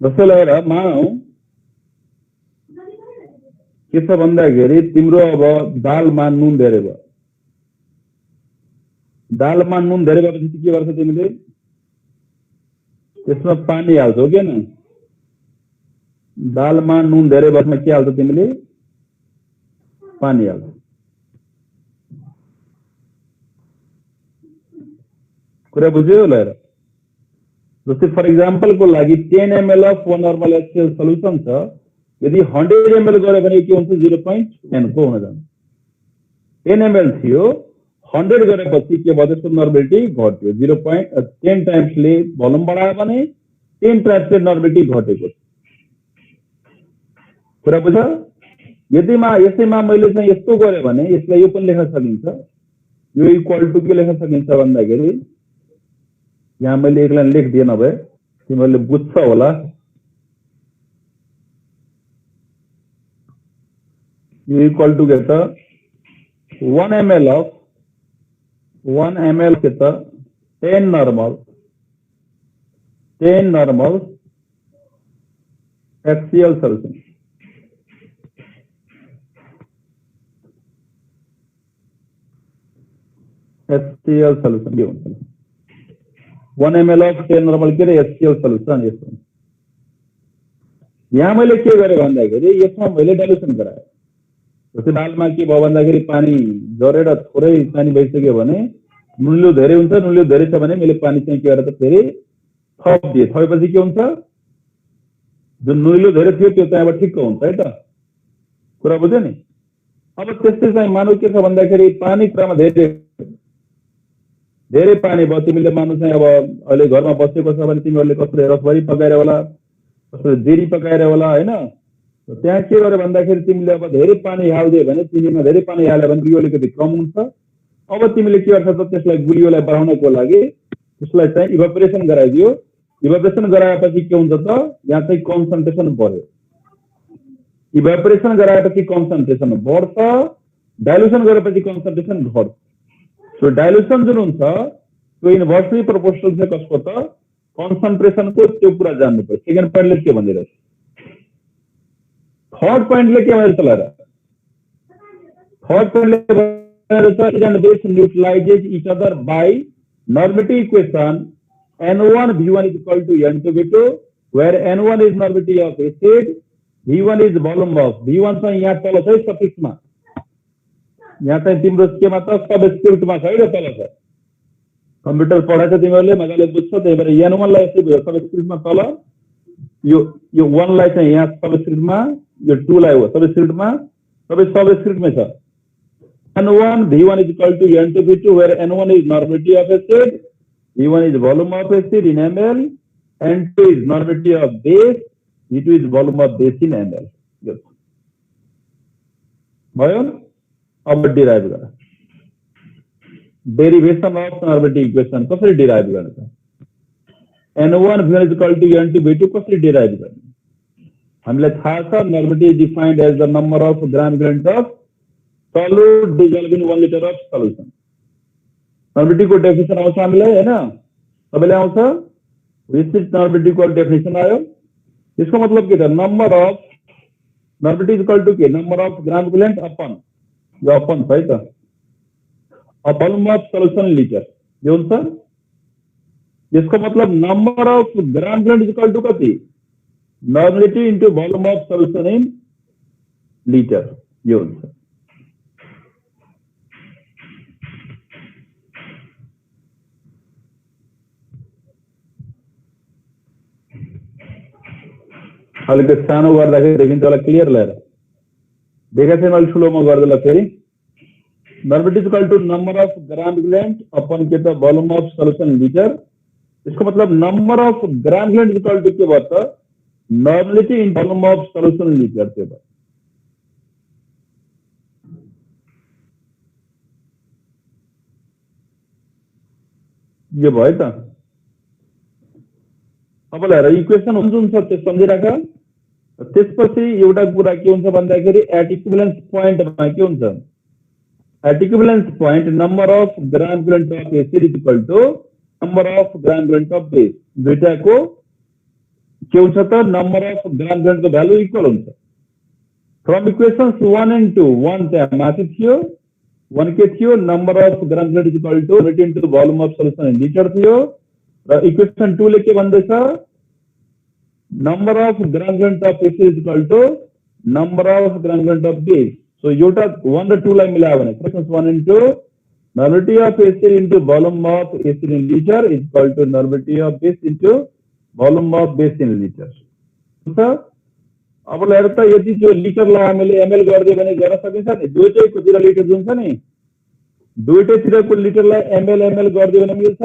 जस्तो लगेर मानौ के छ भन्दाखेरि तिम्रो अब दालमा नुन धेरै भयो, दालमा नुन धेरै भएपछि के गर्छ तिमीले त्यसमा पानी हाल्छौ के न, दालमा नुन धेरै भएपछि के हाल्छौ तिमीले पानी हाल्छौ। कुरा बुझ्यौ ल। जस्तै फर इक्जाम्पल को लागि 10 ml of 1 normal HCl solution छ, यदि 100 ml गरे भने के हुन्छ 0.10 को हुन जान्छ। 10 ml थियो 100 गरेपछि के भयो त्यसको नर्मलिटी घट्यो, 0.10 टाइम्सले भोल्युम बढायो भने 10 टाइम्सले नर्मलिटी घटेको। कुरा बुझ। यदि यसैमा मैले चाहिँ यस्तो गरे भने यसलाई यो पनि लेख्न सकिन्छ, यो इक्वल टु के लेख्न सकिन्छ भन्दाखेरि यहाँ मैले एक लाइन लेख दिए नभए तिमीहरूले बुझ्छ होला। यो इक्वल टु के त 1 ml of 1 ml के त 10 normal HCl solution। HCl solution के हुन्छ 1 ml of 10 normal के HCl solution यस्तो। यहाँ मैले के गरेँ भन्दाखेरि यसमा मैले डाइल्युसन गराएँ। जस्तै दालमा के भयो भन्दाखेरि पानी झरेर थोरै पानी भइसक्यो भने नुनिलो धेरै हुन्छ, नुनिलो धेरै छ भने मैले पानी चाहिँ के गरेर त फेरि थप दिए, थपेपछि के हुन्छ जुन नुनिलो धेरै थियो त्यो त्यहाँबाट ठिक्क हुन्छ है त। कुरा बुझ्यो नि। अब त्यस्तै चाहिँ मानौ के छ भन्दाखेरि पानी कुरामा धेरै पानी भयो, तिमीले मान्नु चाहिँ अब अहिले घरमा बसेको छ भने तिमीहरूले कसैले रसभरी पकाएर होला, कसैले देरी पकाएर होला हैन। त्यहाँ के गर्यो भन्दाखेरि तिमीले अब धेरै पानी हाल्दियो भने चिनीमा धेरै पानी हाल्यो भने गुलियो अलिकति कम हुन्छ। अब तिमीले के गर्छ त त्यसलाई गुलियोलाई बढाउनको लागि त्यसलाई चाहिँ इभेपोरेसन गराइदियो। इभेपोरेसन गराएपछि के हुन्छ त यहाँ चाहिँ कन्सन्ट्रेसन बढ्यो। इभेपोरेसन गराएपछि कन्सन्ट्रेसन बढ्छ, डाइल्युसन गरेपछि कन्सन्ट्रेसन घट्छ। सो डाइल्युसन जुन हुन्छ त्यो इन्भर्सली प्रोपोर्सनल छ कसको त कन्सन्ट्रेसनको। त्यो कुरा जान्नु पर्छ। सेकेन्ड पोइन्टले के भनिरहेछ, थर्ड पोइन्टले के भन्छ ल, थर्ड पोइन्टले neutralizes each other by normative equation N1 V1 is equal to N2 V2 where N1 is normativity of acid, V1 is volume of V1 चाहिँ यहाँ तल छ सफिक्समा, यहाँ चाहिँ तिम्रो केमा त सबस्क्रिप्टमा छ है तल छ। कम्प्युटर पढाएको तिमीहरूले मजाले बुझ्छ, त्यही भएर N1 लाई सबस्क्रिप्टमा तल, यो 1 लाई चाहिँ यहाँ सबस्क्रिप्टमा, यो 2 लाई हो सबस्क्रिप्टमा, सबै सबस्क्रिप्टमै छ। N1 V1 is equal to N2 V2 where N1 is normativity of acid, V1 is volume of acid in ml, N2 is normativity of base, V2 is volume of base in ml। yes भयो। अब derive गर derivation of नर्मेटिभ equation कसरी derive गर्ने त, N1 V1 is equal to N2 V2 कसरी derive गर्ने। हामीलाई थाहा छ normative defined as the number of gram equivalent of solute dissolve in 1 litre of solution. नर्मेटिभको डेफिनेसन आउँछ हामीलाई हैन, सबैले आउँछ। विशिष्ट नर्मेटिभको डेफिनेसन आयो। यसको मतलब के त नम्बर अफ नर्मेटिभ इक्वल टु के number of gram equivalent upon, यो अपन छ है त, वोल्युम अफ सल्युसन लिटर यो हुन्छ। यसको मतलब number of gram equivalent equal to कति normative into volume of solution in litre यो हुन्छ। अलिकति सानो गर्दाखेरि देखिन्छ होला क्लियर लिएर देखाएको छैन, अलिक ठुलोमा गर्दैला फेरि। Normative equal to number of gram equivalent upon के त वोल्युम अफ सल्युसन लिटर। इसको मतलब number of gram equivalent equal to के भयो त normality in volume of solution litre त्यो भयो। यो भयो त। अब ल इक्वेसन जुन छ त्यो सम्झिराख। त्यसपछि एउटा कुरा के हुन्छ भन्दाखेरि एट इक्विभलेन्स पोइन्टमा के हुन्छ, at equivalence point number of gram equivalent of acid is equal to number of gram equivalent of base, दुईटाको के हुन्छ त नम्बर अफ ग्राम इक्विभलेन्टको भ्यालु इक्वल हुन्छ। फ्रम इक्वेशन्स 1 and 2, 1 त्यहाँ माथि थियो, 1 के थियो number of gram equivalent is equal to unit into volume of solution in litre थियो, र इक्वेसन 2 ले के भन्दैछ number of gram equivalent of acid is equal to number of gram equivalent of base. So एउटा 1 र 2 लाई मिलायो भने questions 1 and 2 normality of acid into volume of acid in liter is equal to normality of base into volume of base in liter. हुन्छ। अब हेर त यदि जो लिटरलाई हामीले एमएल गर्दियो भने गर्न सकिन्छ नि, दुईटैकोतिर लिटर जुन छ नि दुईटैतिरको लिटरलाई एमएल एमएल गर्दियो भने मिल्छ।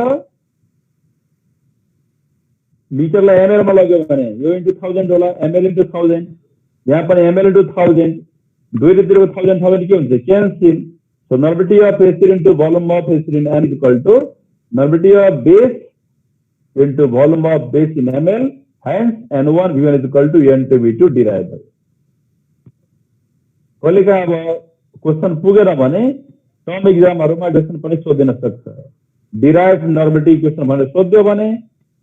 लिटरलाई एमएल मा लग्यो भने यो इन्टु 1000 होला, एमएल इन्टु 1000, यहाँ पनि एमएल इन्टु 1000, दुईटैतिरको 1000 के हुन्छ cancel. So normality of acid into volume of acid in M is equal to normality of base into volume of base in mL, hence N1 V1 is equal to N2 V2 derive भयो। कहिलेका अब question पुगेन भने term एक्जामहरुमा question पनि सोधिन सक्छ। Derive नर्मलिटी equation भनेर सोध्यो भने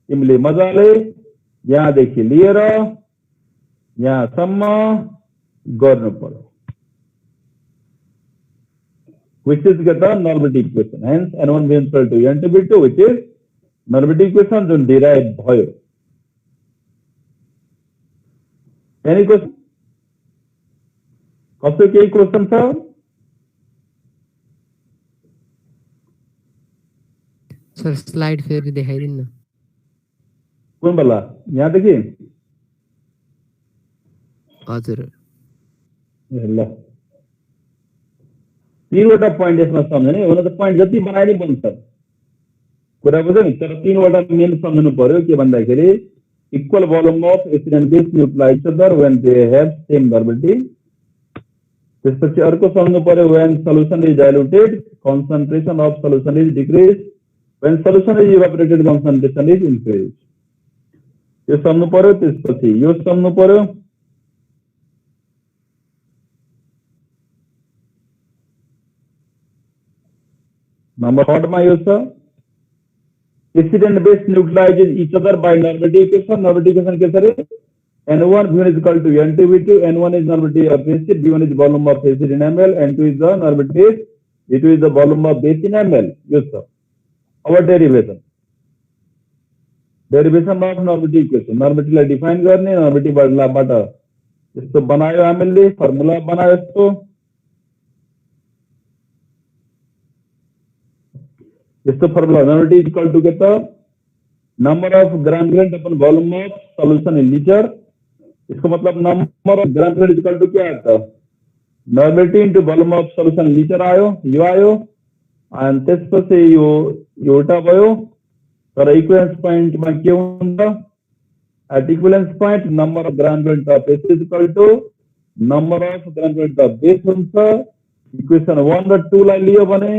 तिमीले मजाले यहाँदेखि लिएर यहाँसम्म गर्नु पर्यो, which is the normative equation. Hence N1 V1 equal to N2 V2, which is normative equation जुन derive भयो। Any question? कसै केही क्वेशन छ? सर स्लाइड फेरि देखाइदिनु न। कुन बेला यहाँदेखि? हजुर ल तीनवटा पोइन्ट यसमा सम्झने, हुन त पोइन्ट जति बनाए नि बन्छ कुरा बुझ्यो नि, तर तीनवटा मेन सम्झनु पर्यो। के भन्दाखेरि equal volume of acid and base neutralize each other when they have same normality. त्यसपछि अर्को सम्झनु पर्यो when solution is diluted concentration of solution is decrease, when solution is evaporated concentration is increase. यो सम्झनु पर्यो। त्यसपछि यो सम्झनु पर्यो, नंबर 8 मा यो छ acid and base neutralizes each other bye normality equation. Normality equation के sir N1 V1 is equal to N2 V2, N1 is normality of acid, V1 is volume of acid in ml, N2 is the normality base, V2 is the volume of base in ml. Yes sir. Our derivation of normality equation, normality लाई define गर्ने, normality बाट यस्तो बनायो हामीले formula बनायो यस्तो, यस्तो formula normality is equal to के त number of gram equivalent upon volume of solution in liter। इसको मतलब number of gram equivalent equal to क्या आता है normality into volume of solution litre आयो यो आयो अनि त्यसपछि यो एउटा भयो। तर इक्विवेलेंस पॉइंट मा के हुन्छ at equivalence point number of gram equivalent of acid equal to number of gram equivalent of base हुन्छ। इक्वेशन 1 र 2 लाई लियो भने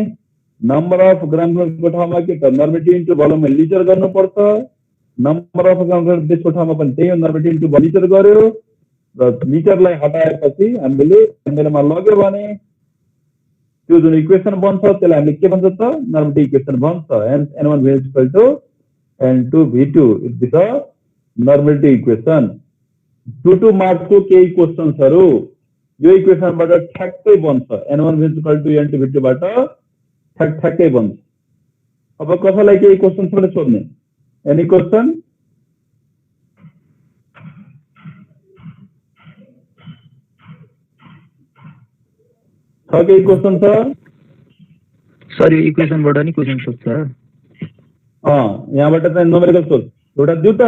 नंबर अफ ग्राम इक्विवेलेंट को ठाउँमा के त normality into volume in litre गर्नुपर्छ। Number of gram equivalent base को ठाउँमा पनि त्यही हो नॉर्मलिटी इनटू लिटर गर्यो र लिटरलाई हटाएपछि हामीले एमएल मा लग्यो भने त्यो जुन इक्वेसन बन्छ त्यसलाई हामीले के भन्छ त नॉर्मलिटी इक्वेसन भन्छ। Hence N1 V1 equal to N2 V2 is the normality equation. 2 marks को केही क्वेशन्सहरु यो इक्वेसनबाट ठ्याक्कै बन्छ, N1 V1 equal to N2 V2 बाट ठ्याक्कै बन्छ। अब कसैलाई केही क्वेशन छ भने सोध्ने, एनी क्वेशन? छ केही क्वेशन छ? सर यो इक्वेसनबाट नि क्वेशन सोध्छ। यहाँबाट चाहिँ न्युमेरिकल सोध एउटा दिउ त।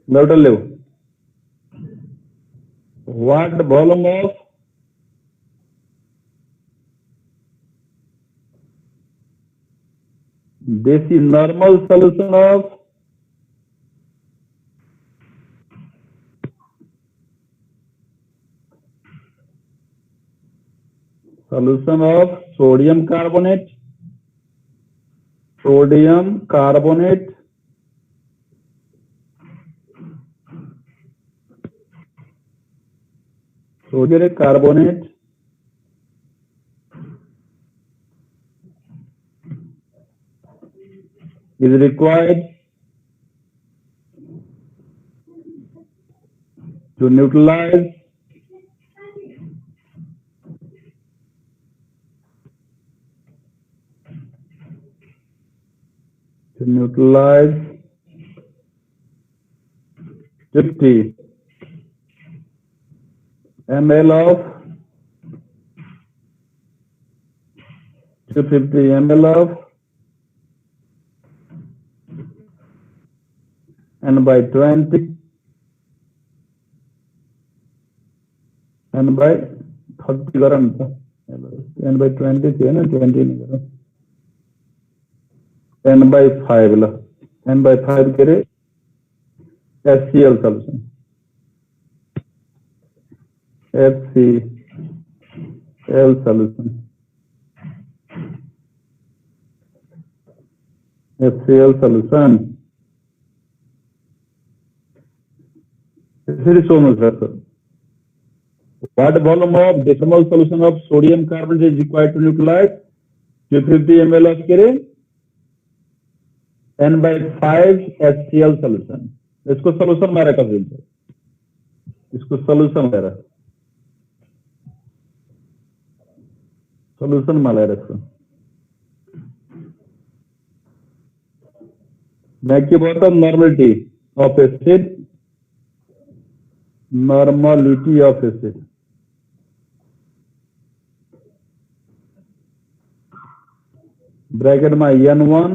एउटा ल्याऊ। What volume of this is normal solution of solution of sodium carbonate, sodium carbonate, sodium carbonate is required to neutralize to neutralize 50 ml of 250 ml of n by 20 n by 30 Karan था n by 20 थी ना 20 नहीं करो n by 5 ला n by 5 करे HCl solution HCl solution HCl solution this is shown sir. What volume of decimal solution of sodium carbonate is required to neutralize 250 ml of करे n by 5 HCl solution. इसको solution मारा कर देंगे इसको solution मारा solution मारा रखो मैं क्या बोलता हूँ normality of acid normality of acid bracket में n1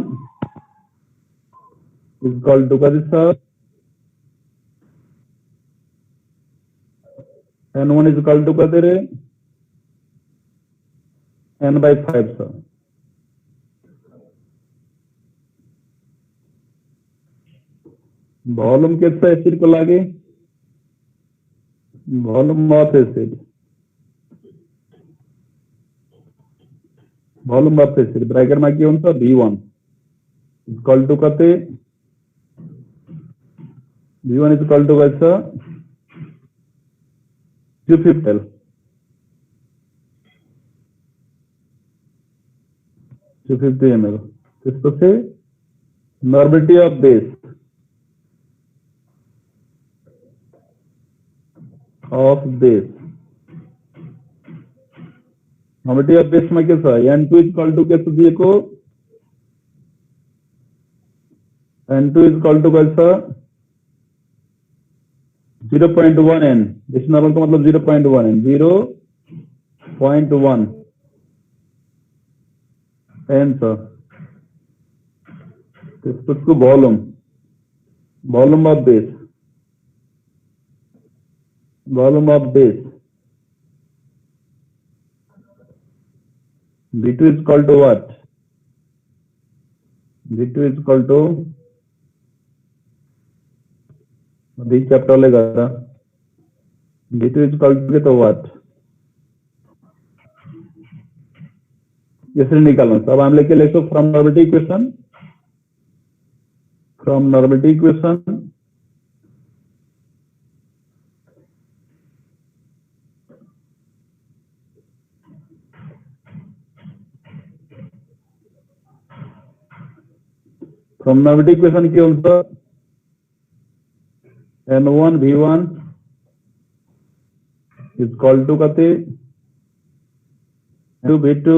is equal to क्या दिशा n1 is equal to क्या तेरे n by 5 सर वॉल्यूम कितना एसिड को लागे volume of acid volume of acid bracket में क्या होता v1 is equal to कहते v1 is equal to कैसा 250 250 ml इसको से normality of base normality of base में कैसा n2 is equal to कैसा दिए को n2 is equal to कैसा 0.1 n इस नॉर्मल का मतलब 0.1 n 0.1 n सर इसको volume of base volume of base V2 is equal to what V2 is equal to B chapter लेगा V2 is equal to what इसे निकालना अब हम लेके लेसो from normality equation from normality equation की होता n1 v1 is equal to कहते n2 v2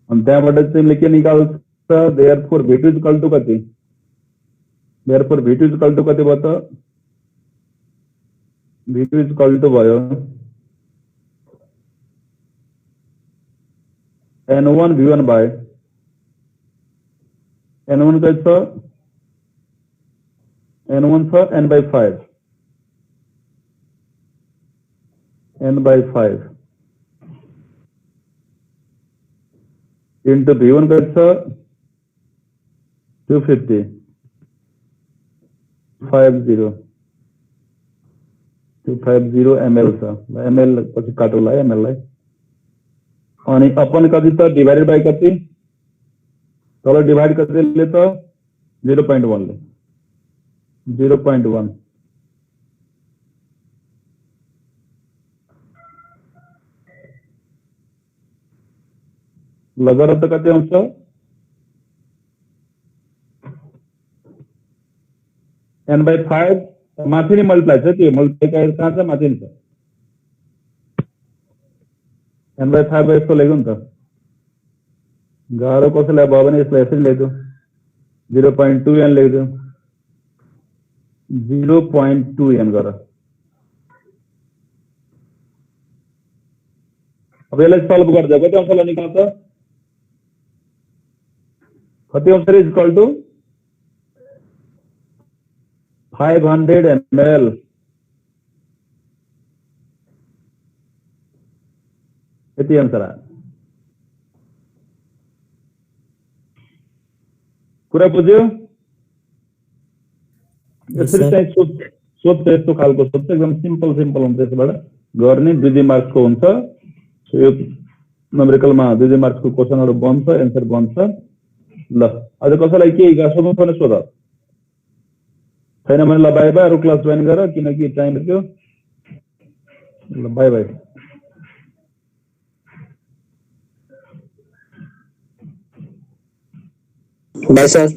हम त्या बड़े से लेके निकालता therefore v2 is equal to कहते बता v2 is equal to bio n1 v1 by n1 कैसा n1 था n by 5 into v1 कैसा 250 50 250 ml छ ml पछि काटौँला है ml लाई अनि अपन कति त डिवाइडेड बाइ कति तल डिवाइड कतिले त 0.1 ले 0.1 लगेर त कति आउँछ n/5 माथि नै मल्टिप्लाई छ त्यो मल्टिप्लाई कहाँ छ माथि नै छ n/5 यसको लेख्नु नि त गाह्रो कसैलाई भयो भने यसलाई यसरी लेख्दो 0.2n लेख्दो 0.2n गर अब यसलाई सल्भ गर्दा कति आउँछ ल निकाल त कति आउँछ रे इक्वल टु 500 ml यति आन्सर आयो कुरा बुझ्यो यसरी चाहिँ सोध्छ यस्तो खालको सोध्छ एकदम सिम्पल हुन्छ यसबाट गर्ने 2 मार्क्सको हुन्छ यो न्युमेरिकलमा 2 मार्क्सको क्वेशनहरु बन्छ एन्सर बन्छ ल अझ कसैलाई के सोध्नु छ भने सोध छैन भने ल बाइ बाइ अरु क्लास जोइन गर किनकि टाइम थियो ल बाइ बाइ बाय सर